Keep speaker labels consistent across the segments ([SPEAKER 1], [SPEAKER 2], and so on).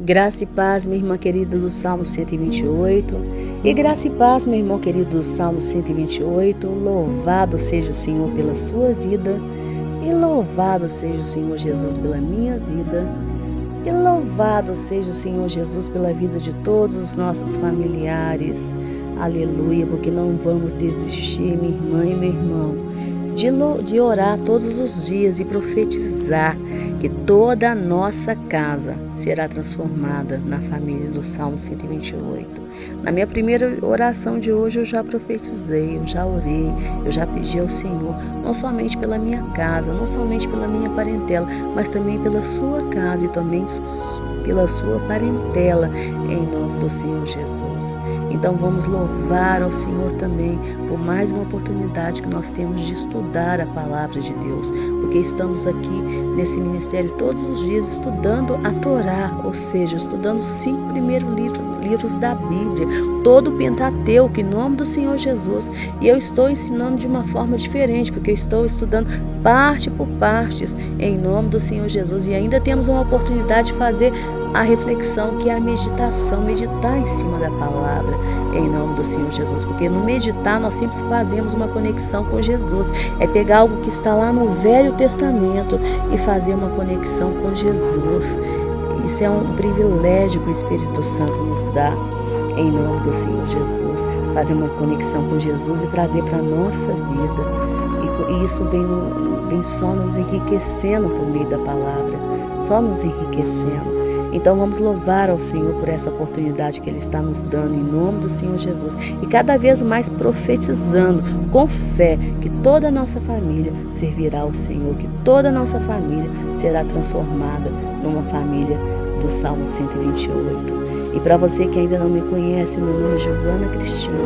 [SPEAKER 1] Graça e paz, minha irmã querida do Salmo 128. E graça e paz, meu irmão querido do Salmo 128. Louvado seja o Senhor pela sua vida. E louvado seja o Senhor Jesus pela minha vida. E louvado seja o Senhor Jesus pela vida de todos os nossos familiares. Aleluia, porque não vamos desistir, minha irmã e meu irmão, de orar todos os dias e profetizar que toda a nossa casa será transformada na família do Salmo 128. Na minha primeira oração de hoje eu já profetizei, eu já orei, eu já pedi ao Senhor, não somente pela minha casa, não somente pela minha parentela, mas também pela sua casa e também pela sua parentela, em nome do Senhor Jesus. Então vamos louvar ao Senhor também por mais uma oportunidade que nós temos de estudar a palavra de Deus, porque estamos aqui nesse ministério todos os dias estudando a Torá, ou seja, estudando os 5 primeiros livros da Bíblia, todo o Pentateuco, em nome do Senhor Jesus. E eu estou ensinando de uma forma diferente, porque estou estudando parte por partes, em nome do Senhor Jesus. E ainda temos uma oportunidade de fazer a reflexão, que é a meditação, meditar em cima da palavra, em nome do Senhor Jesus, porque no meditar nós sempre fazemos uma conexão com Jesus, é pegar algo que está lá no Velho Testamento e fazer uma conexão com Jesus. Isso é um privilégio que o Espírito Santo nos dá, em nome do Senhor Jesus, fazer uma conexão com Jesus e trazer para a nossa vida, e isso vem só nos enriquecendo por meio da palavra, só nos enriquecendo. Então vamos louvar ao Senhor por essa oportunidade que Ele está nos dando, em nome do Senhor Jesus, e cada vez mais profetizando com fé que toda a nossa família servirá ao Senhor, que toda a nossa família será transformada numa família do Salmo 128. E para você que ainda não me conhece, o meu nome é Giovana Cristina.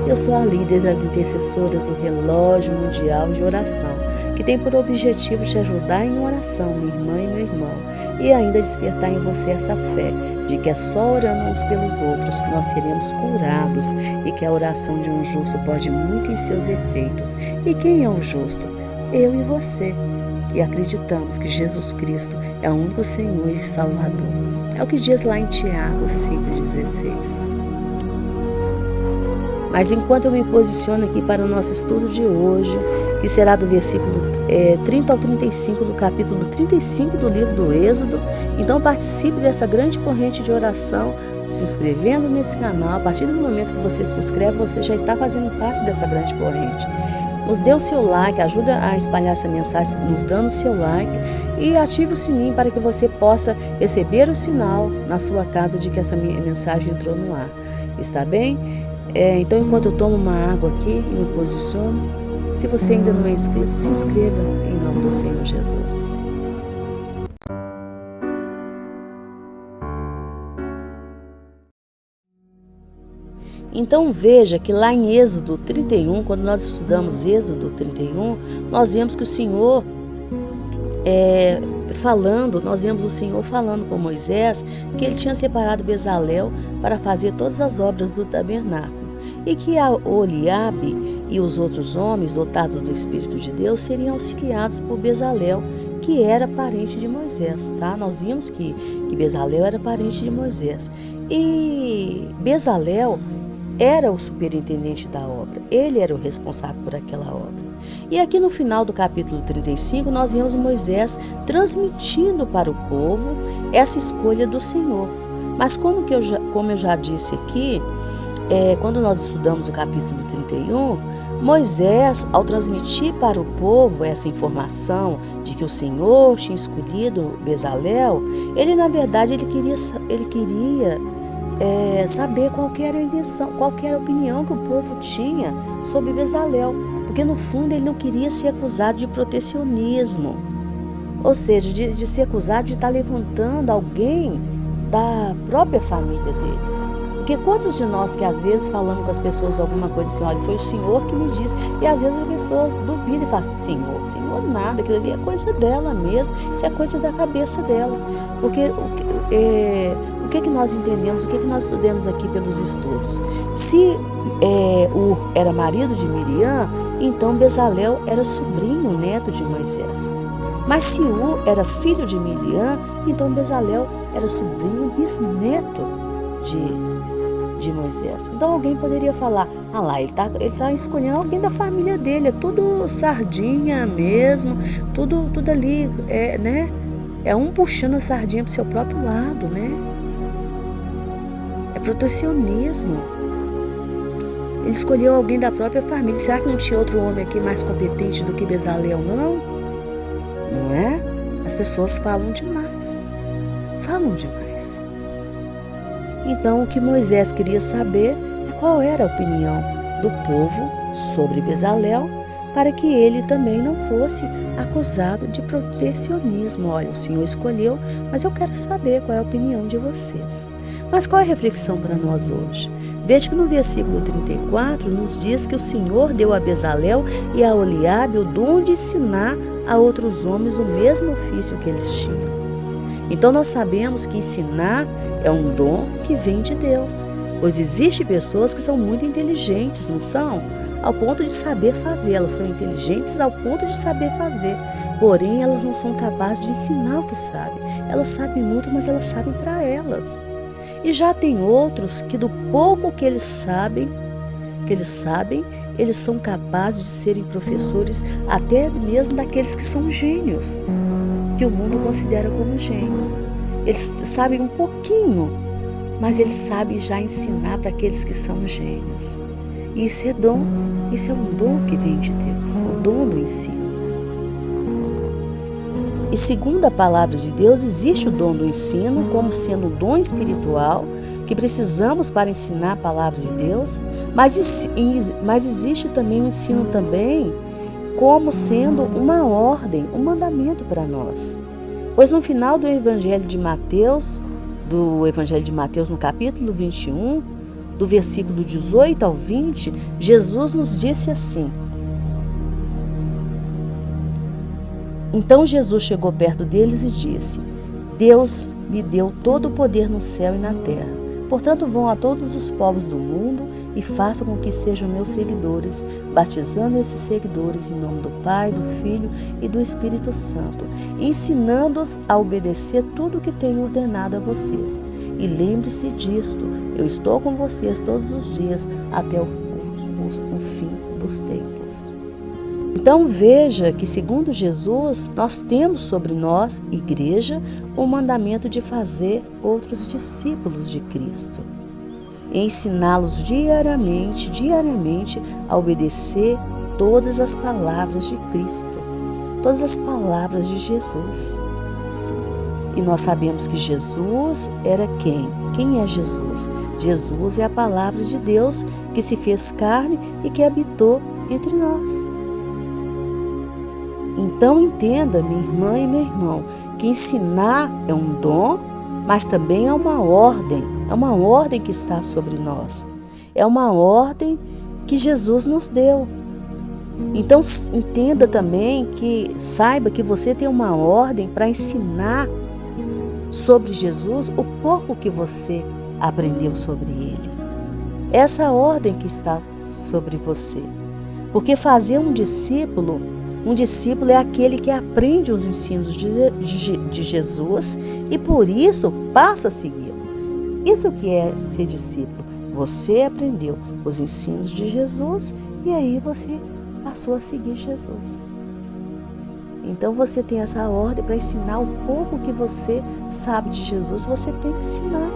[SPEAKER 1] Eu sou a líder das intercessoras do Relógio Mundial de Oração, que tem por objetivo te ajudar em oração, minha irmã e meu irmão, e ainda despertar em você essa fé de que é só orando uns pelos outros que nós seremos curados, e que a oração de um justo pode muito em seus efeitos. E quem é o justo? Eu e você, que acreditamos que Jesus Cristo é o único Senhor e Salvador. É o que diz lá em Tiago 5,16. Mas enquanto eu me posiciono aqui para o nosso estudo de hoje, que será do versículo 30 ao 35 do capítulo 35 do livro do Êxodo, então participe dessa grande corrente de oração, se inscrevendo nesse canal. A partir do momento que você se inscreve, você já está fazendo parte dessa grande corrente. Nos dê o seu like, ajuda a espalhar essa mensagem nos dando o seu like, e ative o sininho para que você possa receber o sinal na sua casa de que essa mensagem entrou no ar. Está bem? Então, enquanto eu tomo uma água aqui e me posiciono, se você ainda não é inscrito, se inscreva em nome do Senhor Jesus. Então veja que lá em Êxodo 31, quando nós estudamos Êxodo 31, nós vemos que o Senhor nós vemos o Senhor falando com Moisés que ele tinha separado Bezalel para fazer todas as obras do tabernáculo, e que Oliabe e os outros homens dotados do Espírito de Deus seriam auxiliados por Bezalel, que era parente de Moisés, tá? Nós vimos que Bezalel era parente de Moisés, e Bezalel era o superintendente da obra, ele era o responsável por aquela obra. E aqui no final do capítulo 35, nós vemos Moisés transmitindo para o povo essa escolha do Senhor. Mas como eu já disse aqui, quando nós estudamos o capítulo 31, Moisés, ao transmitir para o povo essa informação de que o Senhor tinha escolhido Bezalel, ele na verdade queria saber qual que era a intenção, qual que era a opinião que o povo tinha sobre Bezalel, porque no fundo ele não queria ser acusado de protecionismo, ou seja, de ser acusado de estar levantando alguém da própria família dele. Porque quantos de nós que às vezes falamos com as pessoas alguma coisa assim, olha, foi o Senhor que me disse, e às vezes a pessoa duvida e fala assim, Senhor nada, aquilo ali é coisa dela mesmo, isso é coisa da cabeça dela. Porque o que nós entendemos, o que nós estudamos aqui pelos estudos? Se Ur era marido de Miriam, então Bezalel era sobrinho, neto de Moisés. Mas se U era filho de Miriam, então Bezalel era sobrinho bisneto de Moisés. Então alguém poderia falar, lá, ele tá escolhendo alguém da família dele, é tudo sardinha mesmo, tudo ali, né? É um puxando a sardinha pro seu próprio lado, né? É protecionismo. Ele escolheu alguém da própria família. Será que não tinha outro homem aqui mais competente do que Bezalel, não? Não é? As pessoas falam demais. Falam demais. Então, o que Moisés queria saber é qual era a opinião do povo sobre Bezalel, para que ele também não fosse acusado de protecionismo. Olha, o Senhor escolheu, mas eu quero saber qual é a opinião de vocês. Mas qual é a reflexão para nós hoje? Veja que no versículo 34 nos diz que o Senhor deu a Bezalel e a Oliabe o dom de ensinar a outros homens o mesmo ofício que eles tinham. Então nós sabemos que ensinar é um dom que vem de Deus, pois existem pessoas que são muito inteligentes, não são? Ao ponto de saber fazer, elas são inteligentes ao ponto de saber fazer, porém elas não são capazes de ensinar o que sabem. Elas sabem muito, mas elas sabem para elas. E já tem outros que do pouco que eles sabem, eles são capazes de serem professores até mesmo daqueles que são gênios, que o mundo considera como gênios. Eles sabem um pouquinho, mas eles sabem já ensinar para aqueles que são gênios. E isso é dom, isso é um dom que vem de Deus, o dom do ensino. E segundo a palavra de Deus, existe o dom do ensino como sendo um dom espiritual que precisamos para ensinar a palavra de Deus, mas existe também o ensino também como sendo uma ordem, um mandamento para nós. Pois no final do Evangelho de Mateus, no capítulo 21, do versículo 18 ao 20, Jesus nos disse assim: Então Jesus chegou perto deles e disse: Deus me deu todo o poder no céu e na terra. Portanto, vão a todos os povos do mundo e façam com que sejam meus seguidores, batizando esses seguidores em nome do Pai, do Filho e do Espírito Santo, ensinando-os a obedecer tudo o que tenho ordenado a vocês. E lembre-se disto, eu estou com vocês todos os dias até o fim dos tempos. Então veja que, segundo Jesus, nós temos sobre nós, igreja, o mandamento de fazer outros discípulos de Cristo. Ensiná-los diariamente a obedecer todas as palavras de Cristo, todas as palavras de Jesus. E nós sabemos que Jesus era quem? Quem é Jesus? Jesus é a palavra de Deus que se fez carne e que habitou entre nós. Então entenda, minha irmã e meu irmão, que ensinar é um dom, mas também é uma ordem que está sobre nós. É uma ordem que Jesus nos deu. Então entenda também saiba que você tem uma ordem para ensinar sobre Jesus o pouco que você aprendeu sobre ele. Essa ordem que está sobre você. Porque fazer um discípulo é aquele que aprende os ensinos de Jesus e por isso passa a segui-lo. Isso que é ser discípulo. Você aprendeu os ensinos de Jesus e aí você passou a seguir Jesus. Então você tem essa ordem para ensinar o pouco que você sabe de Jesus. Você tem que ensinar.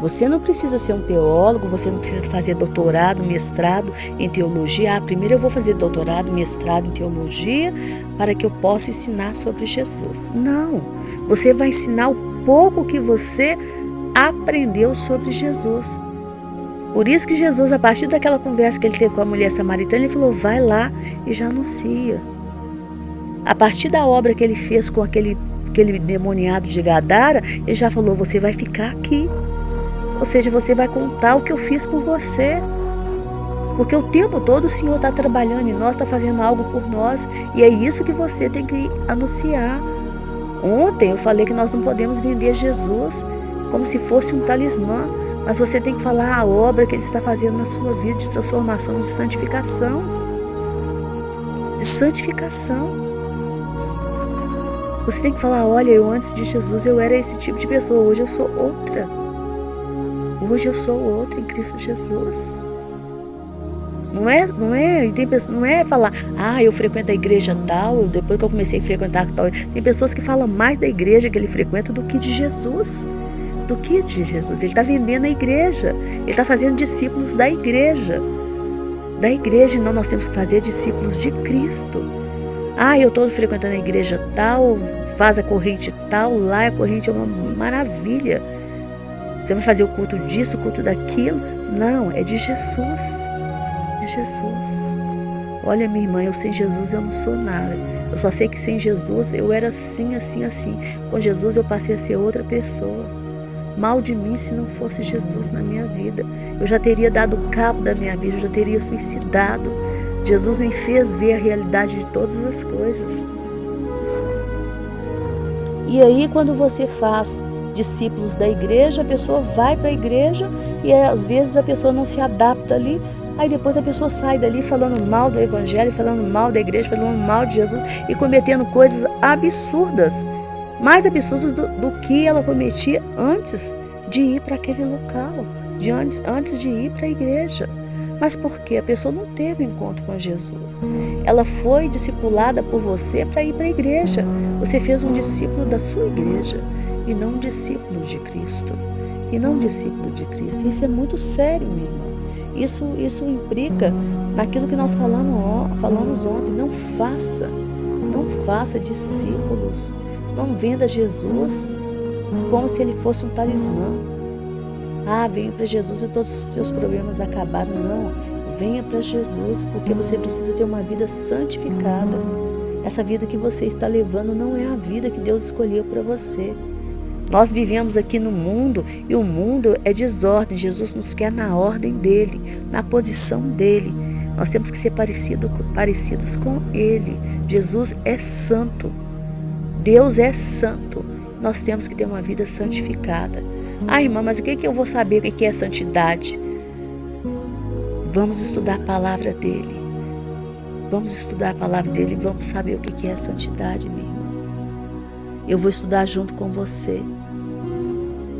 [SPEAKER 1] Você não precisa ser um teólogo, você não precisa fazer doutorado, mestrado em teologia. Primeiro eu vou fazer doutorado, mestrado em teologia para que eu possa ensinar sobre Jesus. Não, você vai ensinar o pouco que você aprendeu sobre Jesus. Por isso que Jesus, a partir daquela conversa que ele teve com a mulher samaritana, ele falou, vai lá e já anuncia. A partir da obra que ele fez com aquele demoniado de Gadara, ele já falou, você vai ficar aqui. Ou seja, você vai contar o que eu fiz por você. Porque o tempo todo o Senhor está trabalhando em nós, está fazendo algo por nós. E é isso que você tem que anunciar. Ontem eu falei que nós não podemos vender Jesus como se fosse um talismã. Mas você tem que falar a obra que Ele está fazendo na sua vida de transformação, de santificação. de santificação. Você tem que falar, olha, eu antes de Jesus eu era esse tipo de pessoa, hoje eu sou outra. Hoje eu sou outra em Cristo Jesus. Não é falar, eu frequento a igreja tal, depois que eu comecei a frequentar tal. Tem pessoas que falam mais da igreja que ele frequenta do que de Jesus. Do que de Jesus. Ele está vendendo a igreja. Ele está fazendo discípulos da igreja. Da igreja, não, nós temos que fazer discípulos de Cristo. Eu estou frequentando a igreja tal, faz a corrente tal, lá a corrente é uma maravilha. Você vai fazer o culto disso, o culto daquilo. Não, é de Jesus. É Jesus. Olha, minha irmã, eu sem Jesus eu não sou nada. Eu só sei que sem Jesus eu era assim, assim, assim. Com Jesus eu passei a ser outra pessoa. Mal de mim se não fosse Jesus na minha vida. Eu já teria dado cabo da minha vida, eu já teria suicidado. Jesus me fez ver a realidade de todas as coisas. E aí, quando você faz discípulos da igreja, a pessoa vai para a igreja e às vezes a pessoa não se adapta ali. Aí depois a pessoa sai dali falando mal do evangelho, falando mal da igreja, falando mal de Jesus e cometendo coisas absurdas. Mais absurdas do que ela cometia antes de ir para aquele local, antes de ir para a igreja. Mas por quê? A pessoa não teve encontro com Jesus. Ela foi discipulada por você para ir para a igreja. Você fez um discípulo da sua igreja e não um discípulo de Cristo. E não um discípulo de Cristo. Isso é muito sério, minha irmã. Isso implica naquilo que nós falamos ontem. Não faça discípulos. Não venda Jesus como se ele fosse um talismã. Venha para Jesus e todos os seus problemas acabaram. Não, venha para Jesus, porque você precisa ter uma vida santificada. Essa vida que você está levando não é a vida que Deus escolheu para você. Nós vivemos aqui no mundo e o mundo é desordem. Jesus nos quer na ordem dele, na posição dele. Nós temos que ser parecidos com ele. Jesus é santo. Deus é santo. Nós temos que ter uma vida santificada. Irmã, mas o que eu vou saber o que é santidade? Vamos estudar a palavra dele. Vamos estudar a palavra dele e vamos saber o que é santidade, minha irmã. Eu vou estudar junto com você.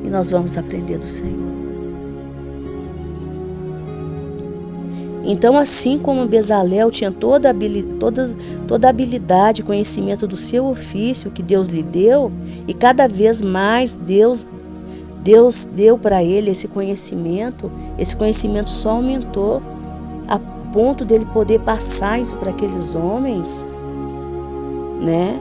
[SPEAKER 1] E nós vamos aprender do Senhor. Então, assim como Bezalel tinha toda a habilidade e conhecimento do seu ofício que Deus lhe deu, e cada vez mais Deus deu para ele esse conhecimento só aumentou, a ponto dele poder passar isso para aqueles homens, né?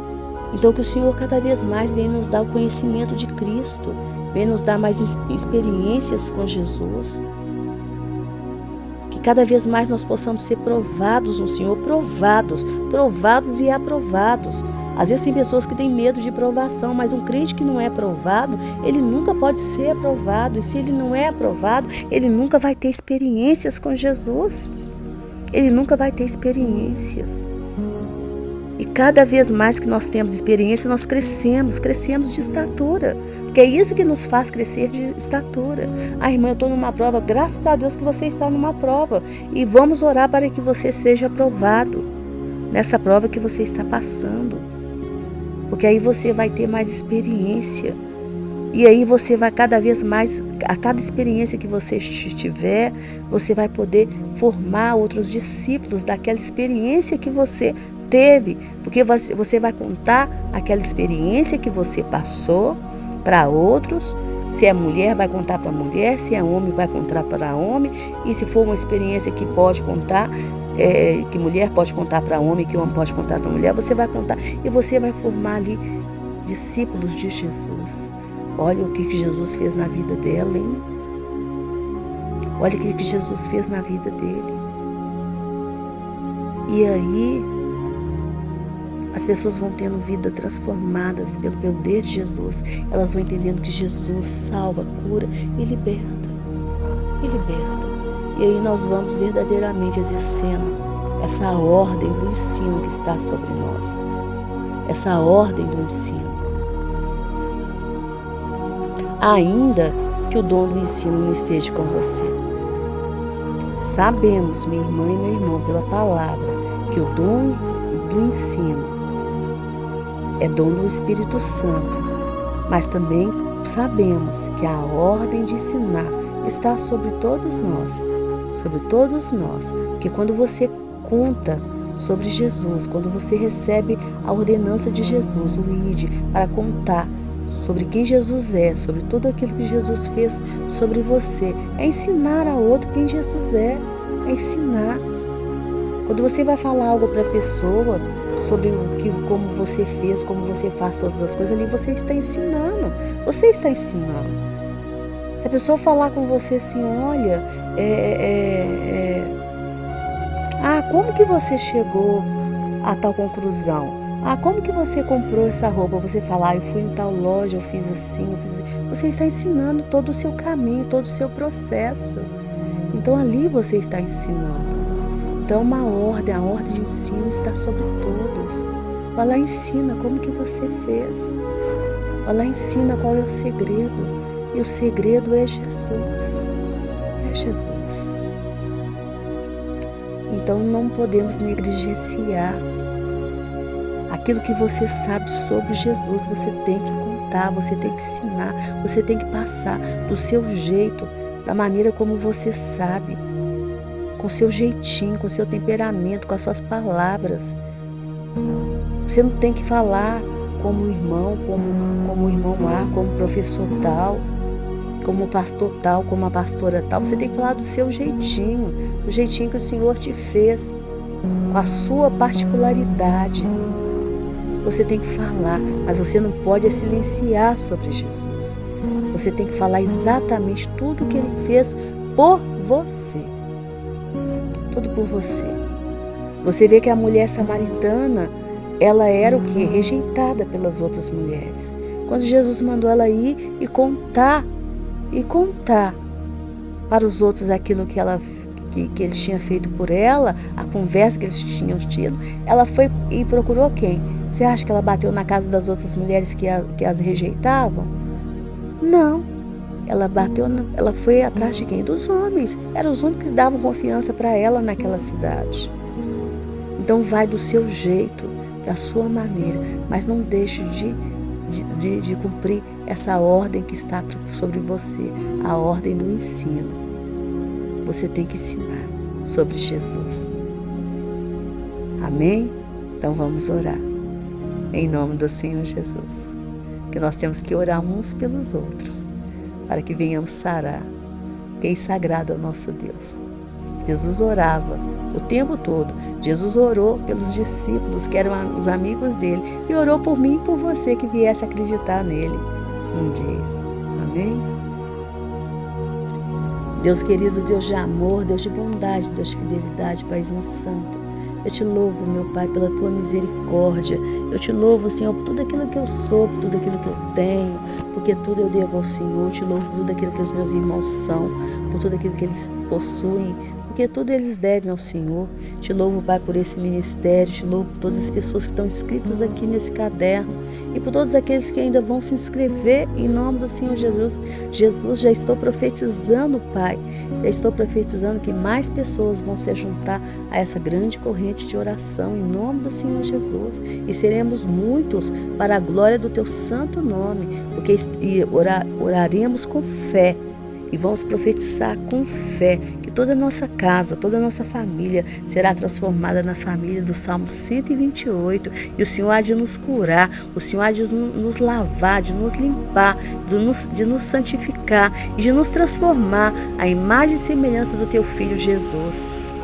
[SPEAKER 1] Então, que o Senhor cada vez mais vem nos dar o conhecimento de Cristo, vem nos dar mais experiências com Jesus. Que cada vez mais nós possamos ser provados no Senhor, provados e aprovados. Às vezes tem pessoas que têm medo de provação, mas um crente que não é aprovado, ele nunca pode ser aprovado. E se ele não é aprovado, ele nunca vai ter experiências com Jesus. Ele nunca vai ter experiências. E cada vez mais que nós temos experiência, nós crescemos de estatura. Porque é isso que nos faz crescer de estatura. Irmã, eu estou numa prova, graças a Deus que você está numa prova. E vamos orar para que você seja aprovado nessa prova que você está passando. Porque aí você vai ter mais experiência. E aí você vai cada vez mais, a cada experiência que você tiver, você vai poder formar outros discípulos daquela experiência que você teve. Porque você vai contar aquela experiência que você passou para outros. Se é mulher, vai contar para mulher. Se é homem, vai contar para homem. E se for uma experiência que pode contar, que mulher pode contar para homem, que homem pode contar para mulher, você vai contar. E você vai formar ali discípulos de Jesus. Olha o que Jesus fez na vida dela, hein? Olha o que Jesus fez na vida dele. E aí, as pessoas vão tendo vida transformadas pelo poder de Jesus. Elas vão entendendo que Jesus salva, cura e liberta. E aí nós vamos verdadeiramente exercendo essa ordem do ensino que está sobre nós. Essa ordem do ensino. Ainda que o dom do ensino não esteja com você. Sabemos, minha irmã e meu irmão, pela palavra, que o dom do ensino. É dom do Espírito Santo, mas também sabemos que a ordem de ensinar está sobre todos nós, porque quando você conta sobre Jesus, quando você recebe a ordenança de Jesus, o ID, para contar sobre quem Jesus é, sobre tudo aquilo que Jesus fez sobre você, é ensinar a outro quem Jesus é ensinar. Quando você vai falar algo para a pessoa sobre como você fez, como você faz todas as coisas, ali você está ensinando. Se a pessoa falar com você assim, olha, como que você chegou a tal conclusão? Como que você comprou essa roupa? Você fala, eu fui em tal loja, eu fiz assim. Você está ensinando todo o seu caminho, todo o seu processo. Então ali você está ensinando. Então a ordem de ensino está sobre todos. Vai lá e ensina como que você fez. Vai lá e ensina qual é o segredo. E o segredo é Jesus. É Jesus. Então não podemos negligenciar aquilo que você sabe sobre Jesus. Você tem que contar, você tem que ensinar, você tem que passar do seu jeito, da maneira como você sabe, com o seu jeitinho, com o seu temperamento, com as suas palavras. Você não tem que falar como o irmão, como o irmão A, como o professor tal, como o pastor tal, como a pastora tal. Você tem que falar do seu jeitinho, do jeitinho que o Senhor te fez, com a sua particularidade. Você tem que falar, mas você não pode silenciar sobre Jesus. Você tem que falar exatamente tudo que Ele fez por você. Tudo por você. Você vê que a mulher samaritana, ela era o quê? Rejeitada pelas outras mulheres. Quando Jesus mandou ela ir e contar para os outros aquilo que ele tinha feito por ela, a conversa que eles tinham tido, ela foi e procurou quem? Você acha que ela bateu na casa das outras mulheres que as rejeitavam? Não. Ela foi atrás de quem? Dos homens. Eram os únicos que davam confiança para ela naquela cidade. Então vai do seu jeito, da sua maneira, mas não deixe de cumprir essa ordem que está sobre você, a ordem do ensino. Você tem que ensinar sobre Jesus. Amém? Então vamos orar. Em nome do Senhor Jesus. Que nós temos que orar uns pelos outros, para que venhamos sarar. Que é sagrado ao nosso Deus. Jesus orava o tempo todo. Jesus orou pelos discípulos, que eram os amigos dele, e orou por mim e por você que viesse acreditar nele um dia. Amém? Deus querido, Deus de amor, Deus de bondade, Deus de fidelidade, Paizinho Santo. Eu te louvo, meu Pai, pela tua misericórdia. Eu te louvo, Senhor, por tudo aquilo que eu sou, por tudo aquilo que eu tenho, porque tudo eu devo ao Senhor. Eu te louvo por tudo aquilo que os meus irmãos são, por tudo aquilo que eles possuem, porque tudo eles devem ao Senhor. Te louvo, Pai, por esse ministério, te louvo por todas as pessoas que estão inscritas aqui nesse caderno e por todos aqueles que ainda vão se inscrever em nome do Senhor Jesus. Jesus, já estou profetizando, Pai, já estou profetizando que mais pessoas vão se juntar a essa grande corrente de oração em nome do Senhor Jesus, e seremos muitos para a glória do teu santo nome, porque oraremos com fé. E vamos profetizar com fé que toda a nossa casa, toda a nossa família será transformada na família do Salmo 128. E o Senhor há de nos curar, o Senhor há de nos lavar, de nos limpar, de nos santificar e de nos transformar à imagem e semelhança do teu Filho Jesus.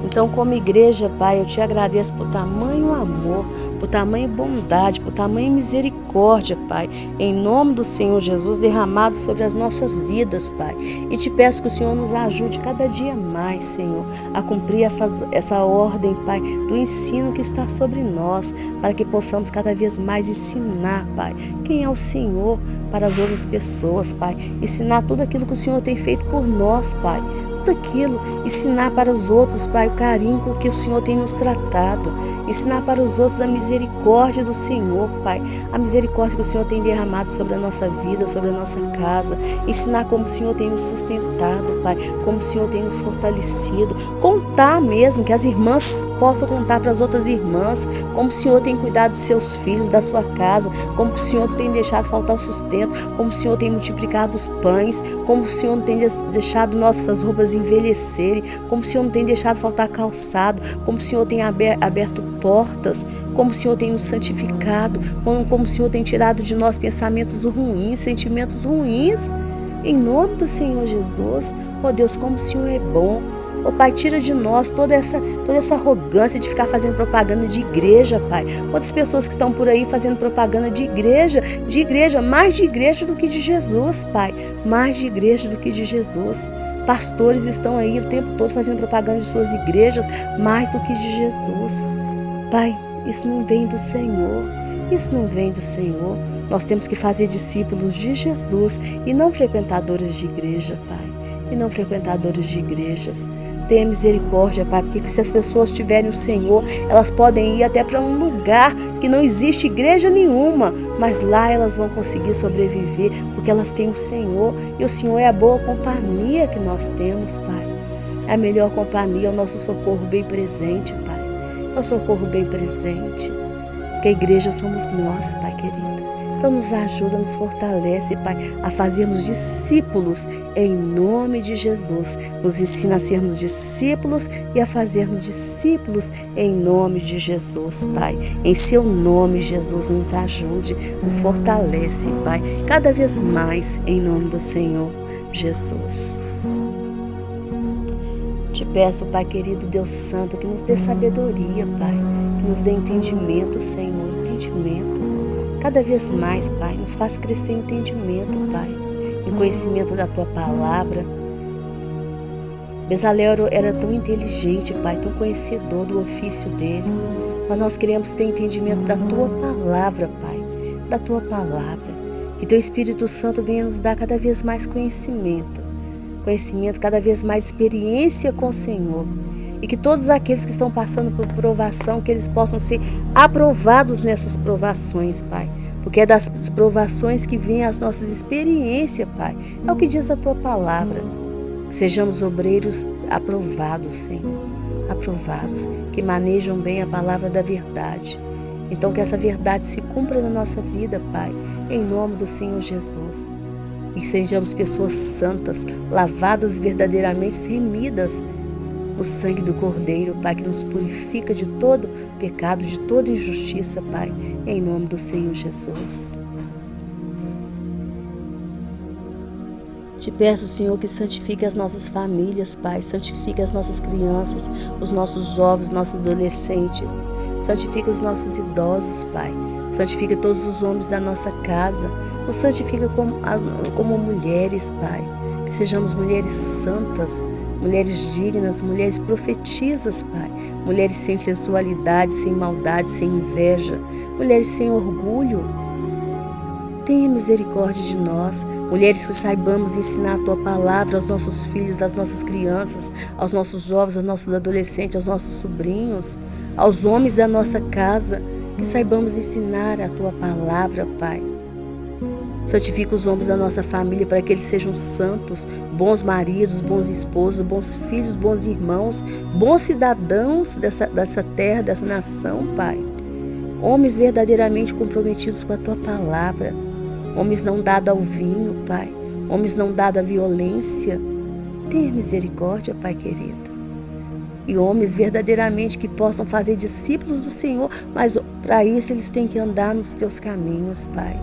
[SPEAKER 1] Então, como igreja, Pai, eu te agradeço por tamanho amor, por tamanha bondade, por tamanha misericórdia, Pai, em nome do Senhor Jesus, derramado sobre as nossas vidas, Pai. E te peço que o Senhor nos ajude cada dia mais, Senhor, a cumprir essa ordem, Pai, do ensino que está sobre nós, para que possamos cada vez mais ensinar, Pai, quem é o Senhor para as outras pessoas, Pai. Ensinar tudo aquilo que o Senhor tem feito por nós, Pai. tudo aquilo, ensinar para os outros, Pai, o carinho com que o Senhor tem nos tratado, ensinar para os outros a misericórdia do Senhor, Pai, a misericórdia que o Senhor tem derramado sobre a nossa vida, sobre a nossa casa, ensinar como o Senhor tem nos sustentado, Pai, como o Senhor tem nos fortalecido, contar mesmo, que as irmãs possam contar para as outras irmãs, como o Senhor tem cuidado de seus filhos, da sua casa, como o Senhor tem deixado faltar o sustento, como o Senhor tem multiplicado os pães, como o Senhor não tem deixado nossas roupas envelhecerem, como o Senhor não tem deixado faltar calçado, como o Senhor tem aberto portas, como o Senhor tem nos santificado, como o Senhor tem tirado de nós pensamentos ruins, sentimentos ruins, em nome do Senhor Jesus. Oh Deus, como o Senhor é bom. Oh Pai, tira de nós toda essa arrogância de ficar fazendo propaganda de igreja, Pai. Quantas pessoas que estão por aí fazendo propaganda de igreja, mais de igreja do que de Jesus, Pai. Mais de igreja do que de Jesus. Pastores estão aí o tempo todo fazendo propaganda de suas igrejas, mais do que de Jesus. Pai, isso não vem do Senhor. Isso não vem do Senhor. Nós temos que fazer discípulos de Jesus e não frequentadores de igreja, Pai. E não frequentadores de igrejas. Tenha misericórdia, Pai, porque se as pessoas tiverem o Senhor, elas podem ir até para um lugar que não existe igreja nenhuma, mas lá elas vão conseguir sobreviver, porque elas têm o Senhor, e o Senhor é a boa companhia que nós temos, Pai. A melhor companhia é o nosso socorro bem presente, Pai. É o socorro bem presente, porque a igreja somos nós, Pai querido. Então nos ajuda, nos fortalece, Pai, a fazermos discípulos em nome de Jesus. Nos ensina a sermos discípulos e a fazermos discípulos em nome de Jesus, Pai. Em seu nome, Jesus, nos ajude, nos fortalece, Pai, cada vez mais em nome do Senhor Jesus. Te peço, Pai querido, Deus Santo, que nos dê sabedoria, Pai, que nos dê entendimento, Senhor, entendimento. Cada vez mais, Pai, nos faz crescer em entendimento, Pai, em conhecimento da Tua palavra. Bezalel era tão inteligente, Pai, tão conhecedor do ofício dele, mas nós queremos ter entendimento da Tua palavra, Pai, da Tua palavra. Que Teu Espírito Santo venha nos dar cada vez mais conhecimento, cada vez mais experiência com o Senhor. E que todos aqueles que estão passando por provação, que eles possam ser aprovados nessas provações, Pai. Porque é das provações que vêm as nossas experiências, Pai. É o que diz a Tua palavra. Que sejamos obreiros aprovados, Senhor. Aprovados, que manejam bem a palavra da verdade. Então que essa verdade se cumpra na nossa vida, Pai. Em nome do Senhor Jesus. E que sejamos pessoas santas, lavadas verdadeiramente, remidas o sangue do Cordeiro, Pai, que nos purifica de todo pecado, de toda injustiça, Pai, em nome do Senhor Jesus. Te peço, Senhor, que santifique as nossas famílias, Pai, santifique as nossas crianças, os nossos jovens, nossos adolescentes, santifique os nossos idosos, Pai, santifica todos os homens da nossa casa, nos santifica como mulheres, Pai, que sejamos mulheres santas, mulheres dignas, mulheres profetizas, Pai. Mulheres sem sensualidade, sem maldade, sem inveja. Mulheres sem orgulho. Tenha misericórdia de nós. Mulheres que saibamos ensinar a Tua palavra aos nossos filhos, às nossas crianças, aos nossos jovens, aos nossos adolescentes, aos nossos sobrinhos, aos homens da nossa casa. Que saibamos ensinar a Tua palavra, Pai. Santifica os homens da nossa família para que eles sejam santos, bons maridos, bons esposos, bons filhos, bons irmãos, bons cidadãos dessa terra, dessa nação, Pai. Homens verdadeiramente comprometidos com a Tua palavra. Homens não dados ao vinho, Pai. Homens não dados à violência. Tenha misericórdia, Pai querido. E homens verdadeiramente que possam fazer discípulos do Senhor, mas para isso eles têm que andar nos Teus caminhos, Pai.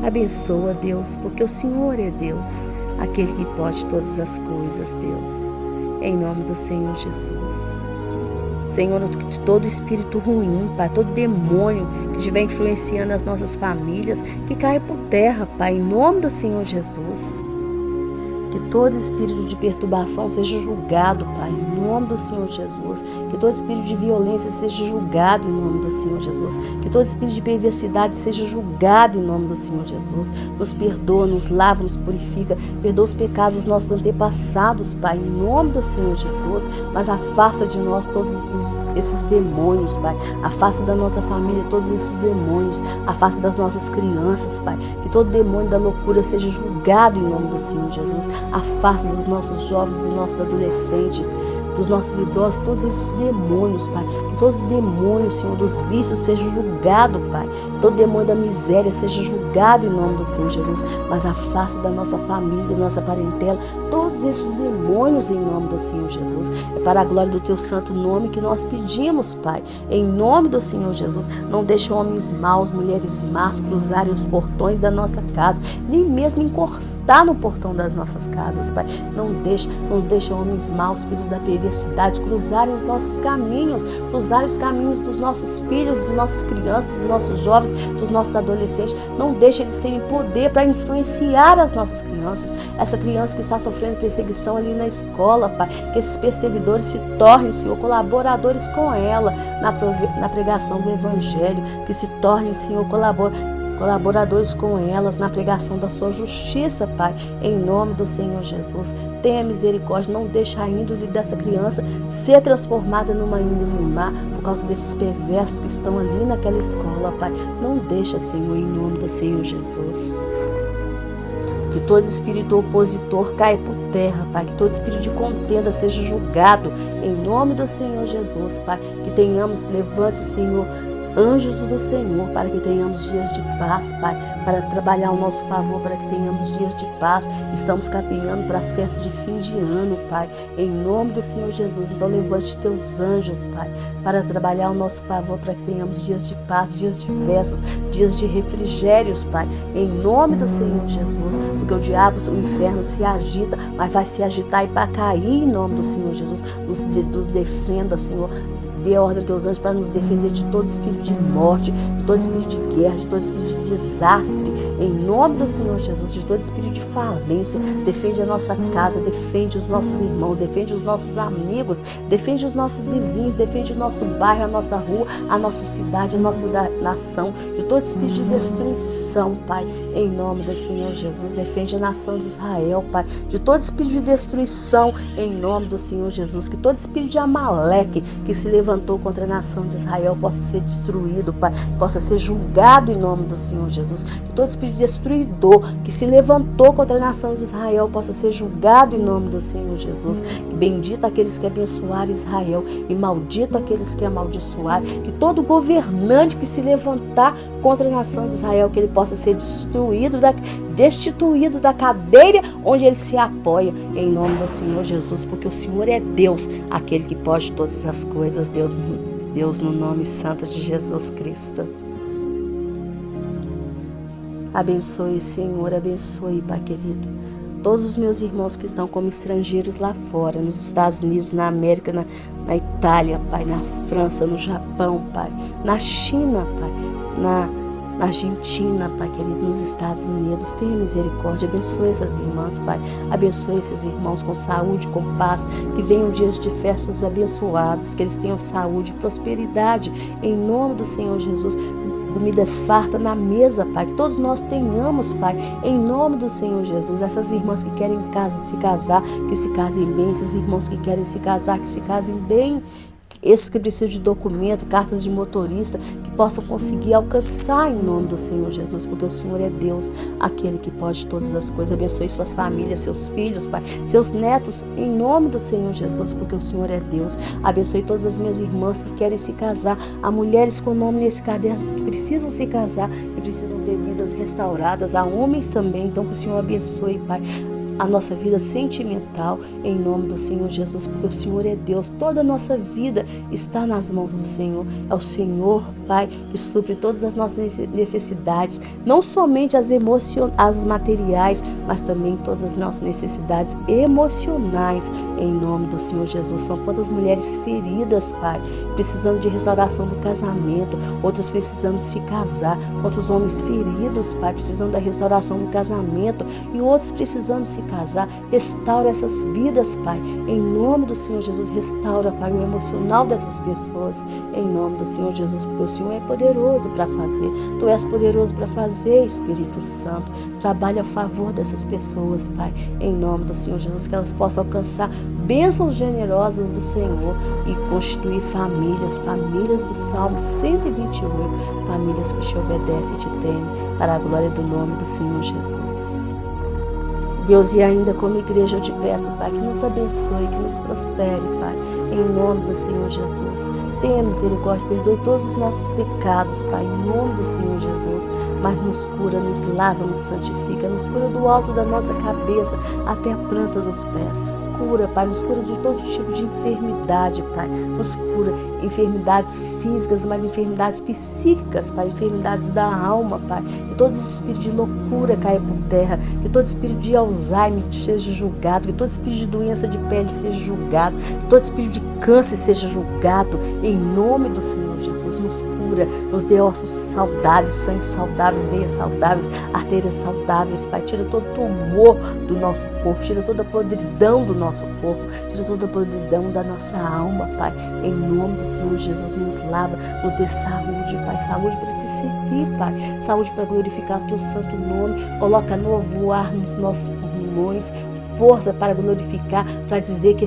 [SPEAKER 1] Abençoa, Deus, porque o Senhor é Deus, aquele que pode todas as coisas, Deus. Em nome do Senhor Jesus. Senhor, que todo espírito ruim, Pai, todo demônio que estiver influenciando as nossas famílias, que caia por terra, Pai, em nome do Senhor Jesus. Que todo espírito de perturbação seja julgado, Pai, em nome do Senhor Jesus. Que todo espírito de violência seja julgado em nome do Senhor Jesus. Que todo espírito de perversidade seja julgado em nome do Senhor Jesus. Nos perdoa, nos lava, nos purifica. Perdoa os pecados dos nossos antepassados, Pai, em nome do Senhor Jesus. Mas afasta de nós todos esses demônios, Pai. Afasta da nossa família todos esses demônios. Afasta das nossas crianças, Pai. Que todo demônio da loucura seja julgado em nome do Senhor Jesus. Afasta dos nossos jovens, dos nossos adolescentes, dos nossos idosos, todos esses demônios, Pai. Que todos os demônios, Senhor, dos vícios sejam julgados, Pai. Todo demônio da miséria seja julgado em nome do Senhor Jesus. Mas afasta da nossa família, da nossa parentela, todos esses demônios em nome do Senhor Jesus. É para a glória do Teu santo nome que nós pedimos, Pai. Em nome do Senhor Jesus. Não deixe homens maus, mulheres más cruzarem os portões da nossa casa, nem mesmo encostar no portão das nossas casas, Pai. Não deixe homens maus, filhos da perversidade, cruzarem os nossos caminhos, cruzarem os caminhos dos nossos filhos, das nossas crianças, dos nossos jovens, dos nossos adolescentes. Não deixe eles terem poder para influenciar as nossas crianças. Essa criança que está sofrendo perseguição ali na escola, Pai, que esses perseguidores se tornem, Senhor, colaboradores com ela na pregação do Evangelho, que se tornem, Senhor, colaboradores com elas na pregação da sua justiça, Pai, em nome do Senhor Jesus. Tenha misericórdia, não deixe a índole dessa criança ser transformada numa índole má por causa desses perversos que estão ali naquela escola, Pai. Não deixa, Senhor, em nome do Senhor Jesus. Que todo espírito opositor caia por terra, Pai. Que todo espírito de contenda seja julgado em nome do Senhor Jesus, Pai. Que tenhamos, levante, Senhor, anjos do Senhor, para que tenhamos dias de paz, Pai, para trabalhar ao nosso favor, para que tenhamos dias de paz. Estamos caminhando para as festas de fim de ano, Pai, em nome do Senhor Jesus. Então levante Teus anjos, Pai, para trabalhar ao nosso favor, para que tenhamos dias de paz, dias de festas, dias de refrigérios, Pai, em nome do Senhor Jesus. Porque o diabo, o inferno se agita, mas vai se agitar e para cair em nome do Senhor Jesus. Nos defenda, Senhor. Dê ordem aos Teus anjos para nos defender de todo espírito de morte, de todo espírito de guerra, de todo espírito de desastre. Em nome do Senhor Jesus, de todo espírito de falência. Defende a nossa casa, defende os nossos irmãos, defende os nossos amigos, defende os nossos vizinhos, defende o nosso bairro, a nossa rua, a nossa cidade, a nossa nação. De todo espírito de destruição, Pai. Em nome do Senhor Jesus, defende a nação de Israel, Pai. De todo espírito de destruição, em nome do Senhor Jesus. Que todo espírito de Amaleque que se levantou contra a nação de Israel possa ser destruído, Pai, possa ser julgado em nome do Senhor Jesus. Que todo espírito destruidor que se levantou contra a nação de Israel possa ser julgado em nome do Senhor Jesus. Que bendito aqueles que abençoarem Israel e maldito aqueles que amaldiçoarem. Que todo governante que se levantar contra a nação de Israel, que ele possa ser destituído da cadeira onde ele se apoia, em nome do Senhor Jesus, porque o Senhor é Deus, aquele que pode todas as coisas. Deus, no nome santo de Jesus Cristo. Abençoe, Senhor, abençoe, Pai querido, todos os meus irmãos que estão como estrangeiros lá fora, nos Estados Unidos, na América, na Itália, Pai, na França, no Japão, Pai, na China, Pai, na Argentina, Pai querido, nos Estados Unidos. Tenha misericórdia, abençoe essas irmãs, Pai, abençoe esses irmãos com saúde, com paz, que venham dias de festas abençoados, que eles tenham saúde e prosperidade, em nome do Senhor Jesus. Comida farta na mesa, Pai, que todos nós tenhamos, Pai, em nome do Senhor Jesus. Essas irmãs que querem se casar, que se casem bem. Esses irmãos que querem se casar, que se casem bem. Esses que precisam de documento, cartas de motorista, que possam conseguir alcançar em nome do Senhor Jesus, porque o Senhor é Deus, aquele que pode todas as coisas. Abençoe suas famílias, seus filhos, Pai, seus netos, em nome do Senhor Jesus, porque o Senhor é Deus. Abençoe todas as minhas irmãs que querem se casar, há mulheres com nome nesse caderno que precisam se casar, que precisam ter vidas restauradas, há homens também. Então que o Senhor abençoe, Pai, a nossa vida sentimental, em nome do Senhor Jesus, porque o Senhor é Deus. Toda a nossa vida está nas mãos do Senhor. É o Senhor, Pai, que supre todas as nossas necessidades, não somente as materiais, mas também todas as nossas necessidades emocionais, em nome do Senhor Jesus. São quantas mulheres feridas, Pai, precisando de restauração do casamento, outras precisando de se casar, quantos homens feridos, Pai, precisando da restauração do casamento, e outros precisando de se casar. Restaura essas vidas, Pai. Em nome do Senhor Jesus, restaura, Pai, o emocional dessas pessoas. Em nome do Senhor Jesus, porque o Senhor é poderoso para fazer. Tu és poderoso para fazer, Espírito Santo. Trabalha a favor dessas pessoas, Pai. Em nome do Senhor Jesus, que elas possam alcançar bênçãos generosas do Senhor e constituir famílias do Salmo 128, famílias que te obedecem e te temem, para a glória do nome do Senhor Jesus. Deus, e ainda como igreja eu te peço, Pai, que nos abençoe, que nos prospere, Pai, em nome do Senhor Jesus. Tenha misericórdia, perdoe todos os nossos pecados, Pai, em nome do Senhor Jesus, mas nos cura, nos lava, nos santifica, nos cura do alto da nossa cabeça até a planta dos pés. Cura, Pai, nos cura de todo tipo de enfermidade, Pai. Nos cura enfermidades físicas, mas enfermidades psíquicas, Pai, enfermidades da alma, Pai. Que todo espírito de loucura caia por terra, que todo espírito de Alzheimer seja julgado, que todo espírito de doença de pele seja julgado, que todo espírito de câncer seja julgado, em nome do Senhor Jesus. Nos cura, nos dê ossos saudáveis, sangue saudáveis, veias saudáveis, artérias saudáveis, Pai. Tira todo o tumor do nosso corpo, tira toda a podridão do nosso corpo, tira toda a podridão da nossa alma, Pai. Em nome do Senhor Jesus, nos lava, nos dê saúde, Pai. Saúde para te servir, Pai. Saúde para glorificar o teu santo nome. Coloca novo ar nos nossos pulmões, força para glorificar, para dizer que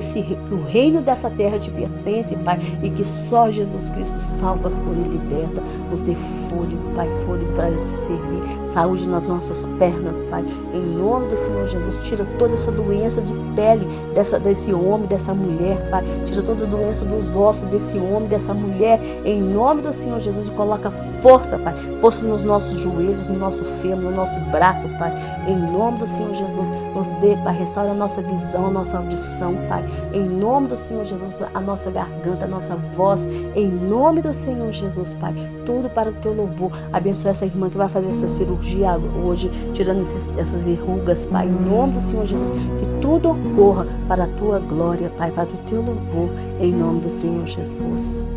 [SPEAKER 1] o reino dessa terra te pertence, Pai, e que só Jesus Cristo salva, cura e liberta. Nos dê fôlego, Pai, fôlego para te servir. Saúde nas nossas pernas, Pai. Em nome do Senhor Jesus, tira toda essa doença de pele desse homem, dessa mulher, Pai. Tira toda a doença dos ossos desse homem, dessa mulher. Em nome do Senhor Jesus, e coloca força, Pai. Força nos nossos joelhos, no nosso fêmur, no nosso braço, Pai. Em nome do Senhor Jesus, nos dê, Pai, restaura a nossa visão, a nossa audição, Pai. Em nome do Senhor Jesus, a nossa garganta, a nossa voz. Em nome do Senhor Jesus, Pai. Tudo para o teu louvor. Abençoa essa irmã que vai fazer essa cirurgia hoje, tirando essas verrugas, Pai. Em nome do Senhor Jesus, que tudo ocorra para a tua glória, Pai, para o teu louvor. Em nome do Senhor Jesus.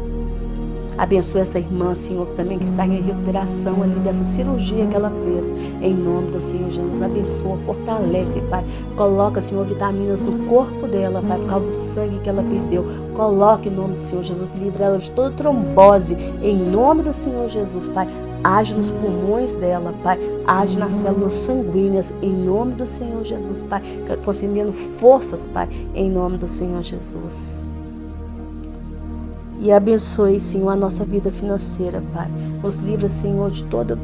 [SPEAKER 1] Abençoa essa irmã, Senhor, também que está em recuperação ali dessa cirurgia que ela fez. Em nome do Senhor Jesus, abençoa, fortalece, Pai. Coloca, Senhor, vitaminas no corpo dela, Pai, por causa do sangue que ela perdeu. Coloca em nome do Senhor Jesus, livra ela de toda trombose. Em nome do Senhor Jesus, Pai. Age nos pulmões dela, Pai. Age nas células sanguíneas, em nome do Senhor Jesus, Pai. Concedendo forças, Pai, em nome do Senhor Jesus. E abençoe, Senhor, a nossa vida financeira, Pai. Nos livra, Senhor, de todo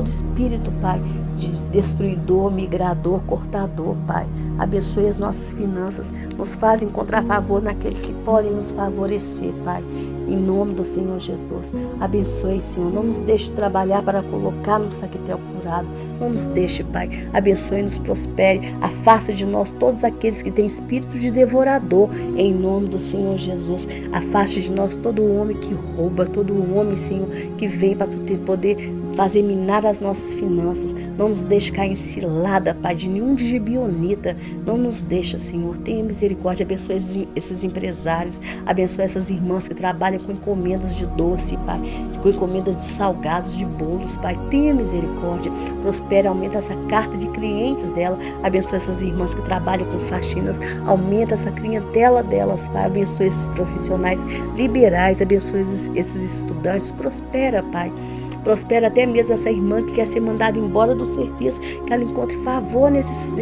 [SPEAKER 1] espírito, Pai, de destruidor, migrador, cortador, Pai. Abençoe as nossas finanças. Nos faz encontrar favor naqueles que podem nos favorecer, Pai. Em nome do Senhor Jesus. Abençoe, Senhor. Não nos deixe trabalhar para colocar no saquetel furado. Não nos deixe, Pai. Abençoe e nos prospere. Afaste de nós todos aqueles que têm espírito de devorador. Em nome do Senhor Jesus. Afaste de nós todo homem que rouba, todo homem, Senhor, que vem para poder fazer minar as nossas finanças. Não nos deixe cair em cilada, Pai, de nenhum gibionita. Não nos deixa, Senhor. Tenha misericórdia. Abençoe esses empresários. Abençoe essas irmãs que trabalham com encomendas de doce, Pai, com encomendas de salgados, de bolos, Pai. Tenha misericórdia. Prospera, aumenta essa carta de clientes dela. Abençoe essas irmãs que trabalham com faxinas. Aumenta essa clientela delas, Pai. Abençoe esses profissionais liberais. Abençoe esses estudantes. Prospera, Pai. Prospera até mesmo essa irmã que quer ser mandada embora do serviço, que ela encontre favor nesses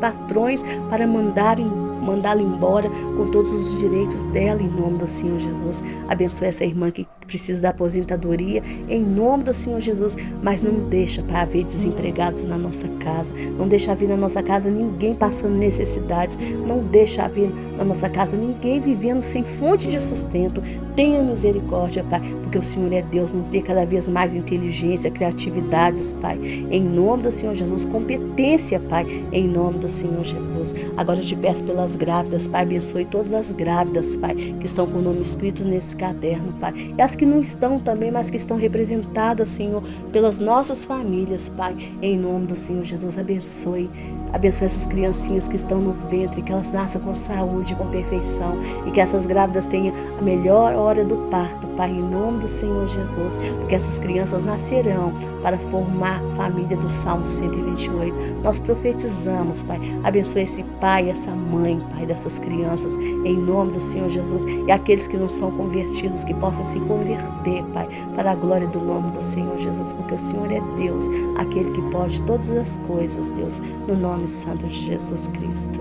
[SPEAKER 1] patrões para mandá-la embora com todos os direitos dela, em nome do Senhor Jesus. Abençoe essa irmã que precisa da aposentadoria, em nome do Senhor Jesus, mas não deixa para haver desempregados na nossa casa, não deixa haver na nossa casa ninguém passando necessidades, não deixa haver na nossa casa ninguém vivendo sem fonte de sustento. Tenha misericórdia, Pai, porque o Senhor é Deus. Nos dê cada vez mais inteligência, criatividades, Pai, em nome do Senhor Jesus, competência, Pai, em nome do Senhor Jesus. Agora eu te peço pelas grávidas, Pai, abençoe todas as grávidas, Pai, que estão com o nome escrito nesse caderno, Pai, e as que não estão também, mas que estão representadas, Senhor, pelas nossas famílias, Pai, em nome do Senhor Jesus. Abençoe Abençoe essas criancinhas que estão no ventre, que elas nasçam com saúde, com perfeição, e que essas grávidas tenham a melhor hora do parto, Pai, em nome do Senhor Jesus, porque essas crianças nascerão para formar a família do Salmo 128. Nós profetizamos, Pai, abençoe esse pai, essa mãe, Pai, dessas crianças, em nome do Senhor Jesus, e aqueles que não são convertidos, que possam se converter, Pai, para a glória do nome do Senhor Jesus, porque o Senhor é Deus, aquele que pode todas as coisas, Deus, no nome santo de Jesus Cristo.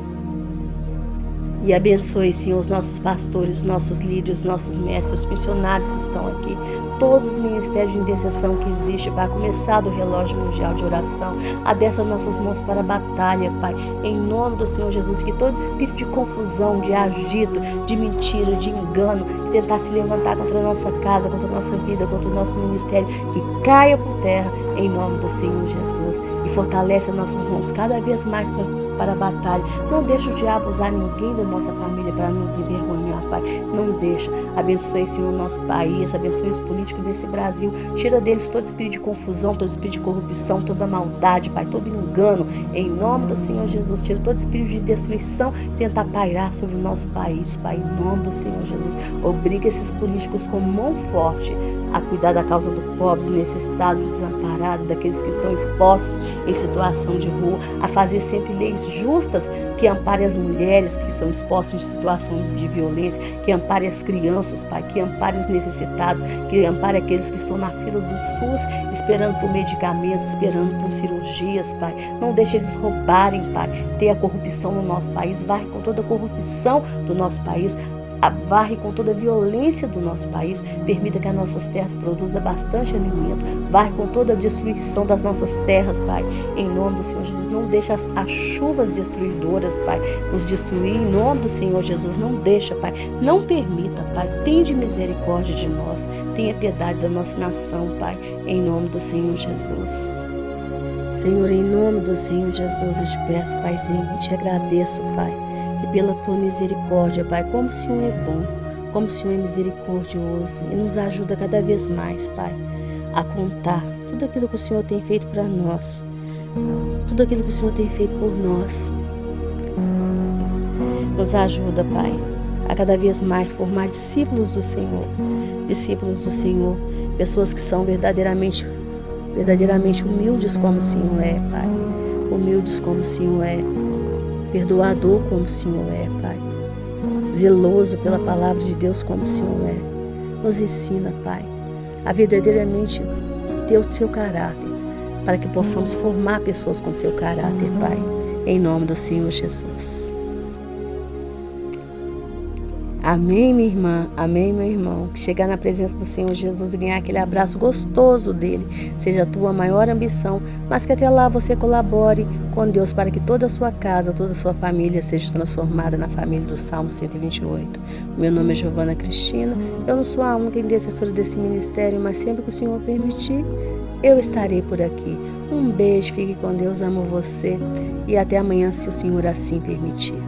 [SPEAKER 1] E abençoe, Senhor, os nossos pastores, os nossos líderes, os nossos mestres, os missionários que estão aqui, todos os ministérios de intercessão que existem, Pai, começar do relógio mundial de oração, adestra as nossas mãos para a batalha, Pai, em nome do Senhor Jesus, que todo espírito de confusão, de agito, de mentira, de engano, que tentar se levantar contra a nossa casa, contra a nossa vida, contra o nosso ministério, que caia por terra, em nome do Senhor Jesus, e fortalece as nossas mãos cada vez mais para a batalha. Não deixa o diabo usar ninguém da nossa família para nos envergonhar, Pai. Não deixa. Abençoe, Senhor, o nosso país, abençoe os políticos desse Brasil. Tira deles todo espírito de confusão, todo espírito de corrupção, toda maldade, Pai, todo engano. Em nome do Senhor Jesus, tira todo espírito de destruição e tentar pairar sobre o nosso país, Pai. Em nome do Senhor Jesus, obriga esses políticos com mão forte a cuidar da causa do pobre, do necessitado, do desamparado, daqueles que estão expostos em situação de rua, a fazer sempre leis justas que amparem as mulheres que são expostas em situação de violência, que amparem as crianças, Pai, que amparem os necessitados, que amparem aqueles que estão na fila do SUS, esperando por medicamentos, esperando por cirurgias, Pai. Não deixe eles roubarem, Pai. Tem a corrupção no nosso país, varre com toda a corrupção do nosso país, varre com toda a violência do nosso país, permita que as nossas terras produzam bastante alimento, varre com toda a destruição das nossas terras, Pai, em nome do Senhor Jesus. Não deixa as chuvas destruidoras, Pai, nos destruir, em nome do Senhor Jesus. Não deixa, Pai, não permita, Pai, tenha misericórdia de nós, tenha piedade da nossa nação, Pai, em nome do Senhor Jesus. Senhor, em nome do Senhor Jesus, eu te peço, Paizinho, e te agradeço, Pai, e pela tua misericórdia, Pai, como o Senhor é bom, como o Senhor é misericordioso, e nos ajuda cada vez mais, Pai, a contar tudo aquilo que o Senhor tem feito para nós, tudo aquilo que o Senhor tem feito por nós. Nos ajuda, Pai, a cada vez mais formar discípulos do Senhor, pessoas que são verdadeiramente humildes como o Senhor é, Pai, humildes como o Senhor é, perdoador como o Senhor é, Pai, zeloso pela palavra de Deus como o Senhor é. Nos ensina, Pai, a verdadeiramente ter o seu caráter, para que possamos formar pessoas com seu caráter, Pai, em nome do Senhor Jesus. Amém, minha irmã, amém, meu irmão. Que chegar na presença do Senhor Jesus e ganhar aquele abraço gostoso dele seja a tua maior ambição, mas que até lá você colabore com Deus para que toda a sua casa, toda a sua família seja transformada na família do Salmo 128. Meu nome é Giovana Cristina, eu não sou a única intercessora desse ministério, mas sempre que o Senhor permitir, eu estarei por aqui. Um beijo, fique com Deus, amo você e até amanhã, se o Senhor assim permitir.